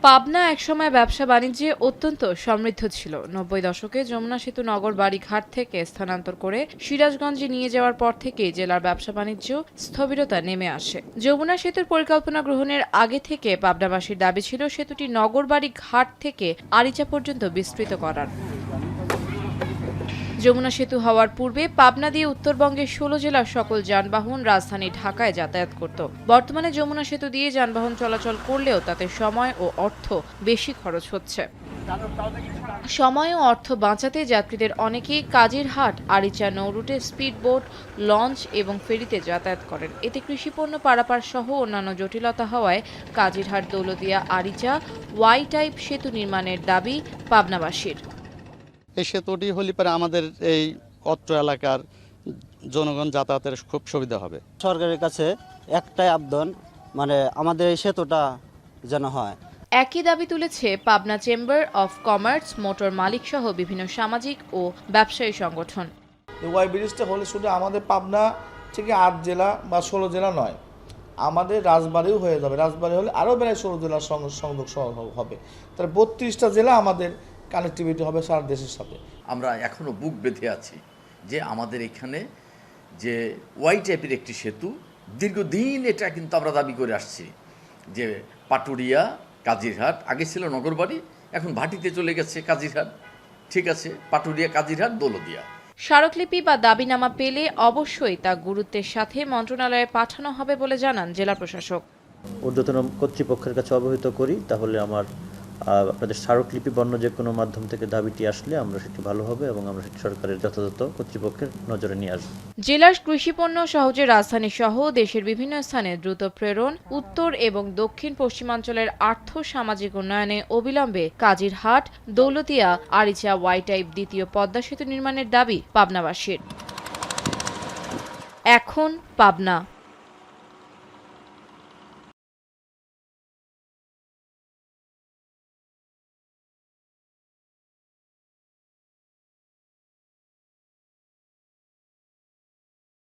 পাবনা একসময় ব্যবসা বাণিজ্যে অত্যন্ত সমৃদ্ধ ছিল। ৯০ দশকে যমুনা সেতু নগর বাড়িঘাট থেকে স্থানান্তর করে সিরাজগঞ্জে নিয়ে যাওয়ার পর থেকেই জেলার ব্যবসা বাণিজ্য স্থবিরতা নেমে আসে। যমুনা সেতুর পরিকল্পনা গ্রহণের আগে থেকে পাবনাবাসীর দাবি ছিল সেতুটি নগর বাড়িঘাট থেকে আরিচা পর্যন্ত বিস্তৃত করার। যমুনা সেতু হওয়ার পূর্বে পাবনা দিয়ে উত্তরবঙ্গের ১৬ জেলার সকল যানবাহন রাজধানী ঢাকায় যাতায়াত করত। বর্তমানে যমুনা সেতু দিয়ে যানবাহন চলাচল করলেও তাতে সময় ও অর্থ বেশি খরচ হচ্ছে। সময় ও অর্থ বাঁচাতে যাত্রীদের অনেকেই কাজিরহাট আরিচা নৌরুটে স্পিডবোট, লঞ্চ এবং ফেরিতে যাতায়াত করেন। এতে কৃষিপণ্য পারাপার সহ অন্যান্য জটিলতা হওয়ায় কাজিরহাট দৌলতদিয়া আরিচা ওয়াই টাইপ সেতু নির্মাণের দাবি পাবনাবাসীর। এই সেতুটি হলে পরে আমাদের এই অত্র এলাকার জনগণ যাতায়াতের খুব সুবিধা হবে। সরকারের কাছে একটাই আবেদন, আমাদের এই সেতুটা যেন হয়। একই দাবি তুলেছে Pabna chamber of commerce, motor মালিক সহ বিভিন্ন সামাজিক ও ব্যবসায়ী সংগঠন। ওয়াই ব্রিজটা হলে শুধু আমাদের পাবনা থেকে ৮ জেলা বা ১৬ জেলা নয়, আমাদের রাজবাড়িও হয়ে যাবে। রাজবাড়ি হলে আরও প্রায় ১৬ জেলার সংযোগ হবে। তার ৩২টা জেলা আমাদের কানেক্টিভিটি হবে সারা দেশের সাথে। আমরা এখনও বুক বেঁধে আছি যে আমাদের এখানে যে ওয়াই টাইপের একটি সেতু, দীর্ঘদিন এটা কিন্তু আমরা দাবি করে আসছি যে পাটুরিয়া কাজিরহাট, আগে ছিল নগরবাড়ি, এখন ভাটিতে চলে গেছে কাজিরহাট, ঠিক আছে, পাটুরিয়া কাজিরহাট দৌলতদিয়া। স্মারকলিপি বা দাবিনামা পেলে অবশ্যই তা গুরুত্বের সাথে মন্ত্রণালয়ে পাঠানো হবে বলে জানান জেলা প্রশাসক। ঊর্ধ্বতন কর্তৃপক্ষের কাছে অবহিত করি, তাহলে আপনাদের স্মারকলিপি বন্য যে কোনো মাধ্যম থেকে দাবিটি আসলে আমরা সেটি ভালো হবে এবং আমরা সেটি সরকারের যথাযথ কর্তৃপক্ষের নজরে নিয়ে আসব। জেলার কৃষিপণ্য সহজে রাজধানী সহ দেশের বিভিন্ন স্থানে দ্রুত প্রেরণ, উত্তর এবং দক্ষিণ পশ্চিমাঞ্চলের আর্থ সামাজিক উন্নয়নে অবিলম্বে কাজিরহাট দৌলতিয়া আরিচা ওয়াই টাইপ দ্বিতীয় পদ্মা সেতু নির্মাণের দাবি পাবনাবাসীর। এখন পাবনা।